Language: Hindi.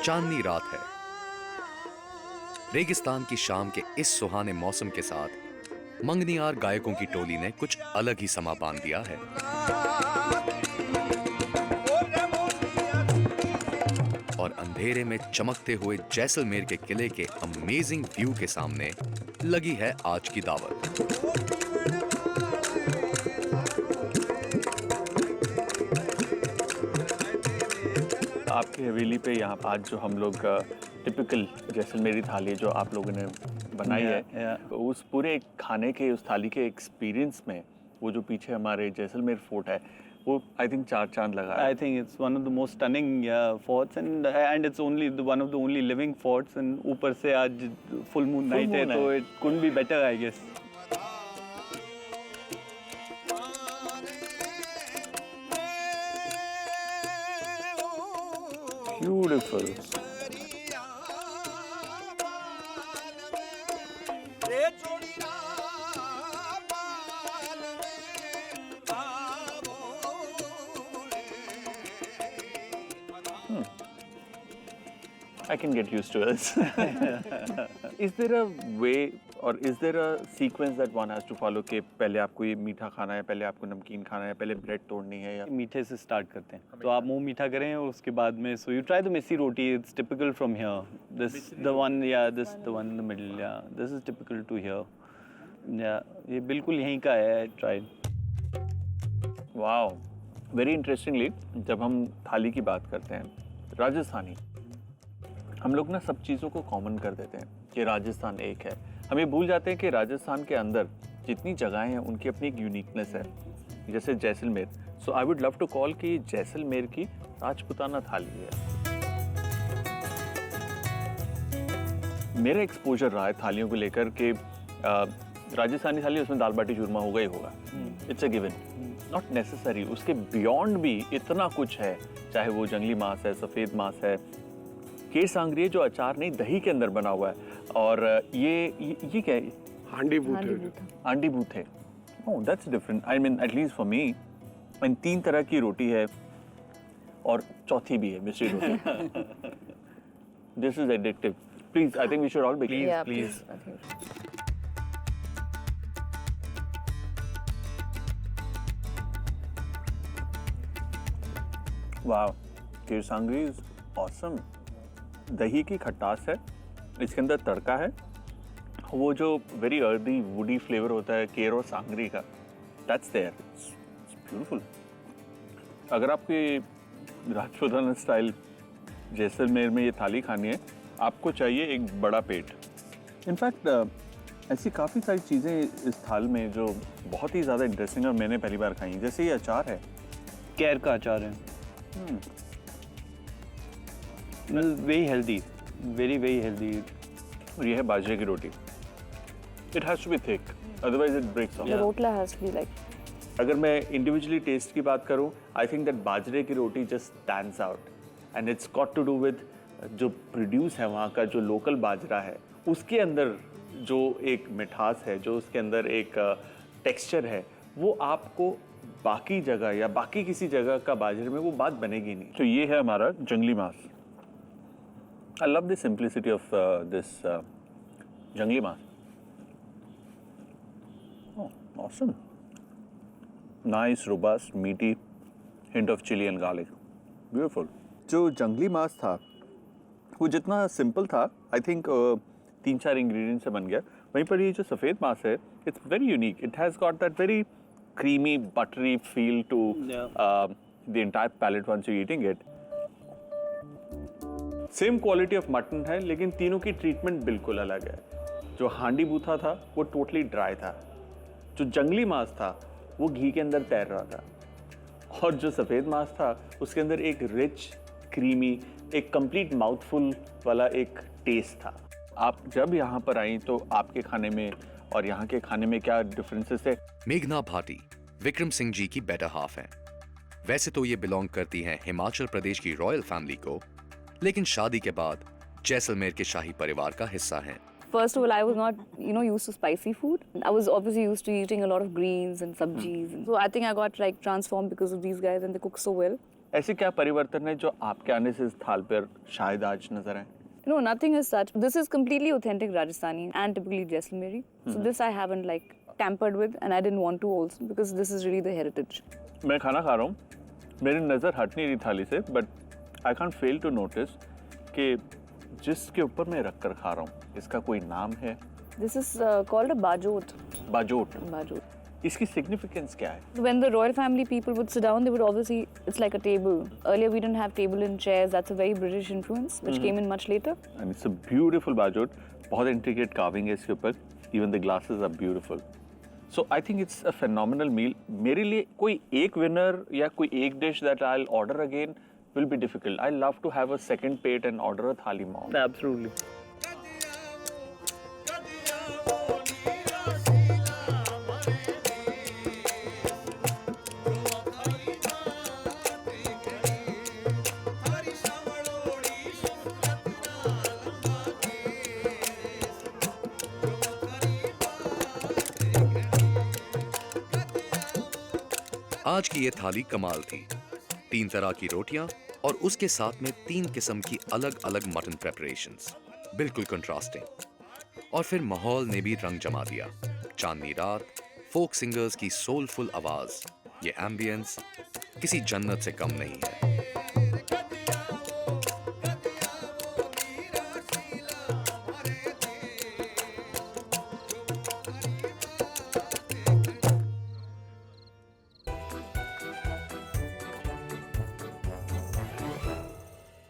चांदनी रात है। रेगिस्तान की शाम के इस सुहाने मौसम के साथ मंगनियार गायकों की टोली ने कुछ अलग ही समा बांध दिया है। और अंधेरे में चमकते हुए जैसलमेर के किले के अमेजिंग व्यू के सामने लगी है आज की दावत। आपकी हवेली पे यहाँ आज जो हम लोग टिपिकल जैसलमेरी थाली जो आप लोगों ने बनाई है, उस पूरे खाने के उस थाली के एक्सपीरियंस में वो जो पीछे हमारे जैसलमेर फोर्ट है वो आई थिंक 4 चांद लगा है। I think it's one of the most stunning forts and it's only one of the only living forts and ऊपर से आज full moon night है तो it couldn't be better I guess. Beautiful. I can get used to it. Is there a way or is there a sequence that one has to follow कि पहले आपको ये मीठा खाना है, पहले आपको नमकीन खाना है, पहले ब्रेड तोड़नी है या मीठे से स्टार्ट करते हैं तो आप मुंह मीठा करें और उसके बाद में so you try the messy roti. It's typical from here. This the one the one in the middle. Yeah, this is typical to here. Yeah, ये बिल्कुल यहीं का है. Try. वाओ, वेरी इंटरेस्टिंगली जब हम थाली की बात करते हैं राजस्थानी, हम लोग ना सब चीज़ों को कॉमन कर देते हैं कि राजस्थान एक है। हम ये भूल जाते हैं कि राजस्थान के अंदर जितनी जगहें हैं उनकी अपनी एक यूनिकनेस है, जैसे Jaisalmer. So I would love to call कि जैसलमेर की राजपूताना थाली है। मेरा एक्सपोजर रहा है थालियों को लेकर कि राजस्थानी थाली उसमें दाल बाटी चूरमा होगा ही होगा, it's a given, not necessary. उसके बियॉन्ड भी इतना कुछ है, चाहे वो जंगली मांस है, सफ़ेद मांस है, केर सांगरी जो अचार नहीं दही के अंदर बना हुआ है, और ये क्या है? हांडी बूथे। हांडी बूथे। Oh that's different. I mean at least for me. And 3 तरह की रोटी है और चौथी भी है मिस्री रोटी। This is addictive. Please I think we should all begin. Please. वाह, केर सांगरी इज ऑसम। दही की खटास है, इसके अंदर तड़का है, वो जो वेरी अर्दी वुडी फ्लेवर होता है केर और सांगरी का, दैट्स देयर, इट्स ब्यूटीफुल। अगर आपकी राजपूताना स्टाइल जैसलमेर में ये थाली खानी है, आपको चाहिए एक बड़ा पेट। इनफैक्ट ऐसी काफ़ी सारी चीज़ें इस थाल में जो बहुत ही ज़्यादा इंटरेस्टिंग और मैंने पहली बार खाई, जैसे ये अचार है, केर का अचार है। Very healthy, very healthy. और ये है बाजरे की रोटी। It has to be thick, otherwise it breaks off. The rotla has to be like. अगर मैं इंडिविजुअली टेस्ट की बात करूं, I think that बाजरे की रोटी just stands out, and it's got to do with जो प्रोड्यूस है वहाँ का, जो लोकल बाजरा है, उसके अंदर जो एक मिठास है, जो उसके अंदर एक टेक्सचर है, वो आपको बाकी जगह या बाकी किसी जगह का बाजरे में वो बात बनेगी नहीं। तो ये है हमारा जंगली मांस। I love the simplicity of this jangli maas. Oh, awesome. Nice, robust, meaty, hint of chili and garlic. Beautiful. जो जंगली मांस था वो जितना सिंपल था, आई थिंक 3-4 इंग्रेडिएंट से बन गया। वहीं पर ये जो सफ़ेद मांस है, it's very unique. It has got that very creamy, buttery feel to the entire palate once you're eating it. Same quality of mutton है, लेकिन तीनों की ट्रीटमेंट बिल्कुल अलग है। जो हांडी बूथा था वो टोटली ड्राई था, जो जंगली मांस था वो घी के अंदर तैर रहा था, और जो सफ़ेद मांस था उसके अंदर एक रिच, क्रीमी, एक कंप्लीट माउथफुल वाला एक टेस्ट था। आप जब यहाँ पर आई तो आपके खाने में और यहाँ के खाने में क्या डिफरेंसेस है? मेघना भाटी विक्रम सिंह जी की बेटर हाफ हैं। वैसे तो ये बिलोंग करती हैं हिमाचल प्रदेश की रॉयल फैमिली को, लेकिन शादी के बाद जैसलमेर के शाही परिवार का हिस्सा हैं। First of all, I was not, used to spicy food. I was obviously used to eating a lot of greens and sabjis. So I think I got like transformed because of these guys, and they cook so well. ऐसे क्या परिवर्तन है जो आपके आने से इस थाल पर शायद आज नजर आए? No, nothing as such. This is completely authentic Rajasthani and typically Jaisalmeri. So this I haven't like tampered with, and I didn't want to also because this is really the heritage. मैं खाना खा रहा हूँ, मेरी नज़र हट नहीं रही थाली से, but I can't fail to notice कि जिसके ऊपर मैं रख कर खा रहा हूँ इसका कोई नाम है? This is called a bajot. बाजोट। Bajot. इसकी सिग्निफिकेंस क्या है? When the royal family people would sit down, they would obviously, it's like a table. Earlier we didn't have table and chairs. That's a very British influence, which came in much later. And it's a beautiful bajot, बहुत इंट्रिकेट कार्विंग है इसके ऊपर, even the glasses are beautiful. So I think it's a phenomenal meal. मेरे लिए कोई एक विनर या कोई एक dish that I will order again will be difficult. I love to have a second plate and order a thali more. Absolutely. आज की ये थाली कमाल थी. 3 तरह की रोटियां और उसके साथ में 3 किस्म की अलग अलग मटन प्रेपरेशंस, बिल्कुल कंट्रास्टिंग. और फिर माहौल ने भी रंग जमा दिया. चांदनी रात, फोक सिंगर्स की सोलफुल आवाज, ये एम्बियंस किसी जन्नत से कम नहीं है.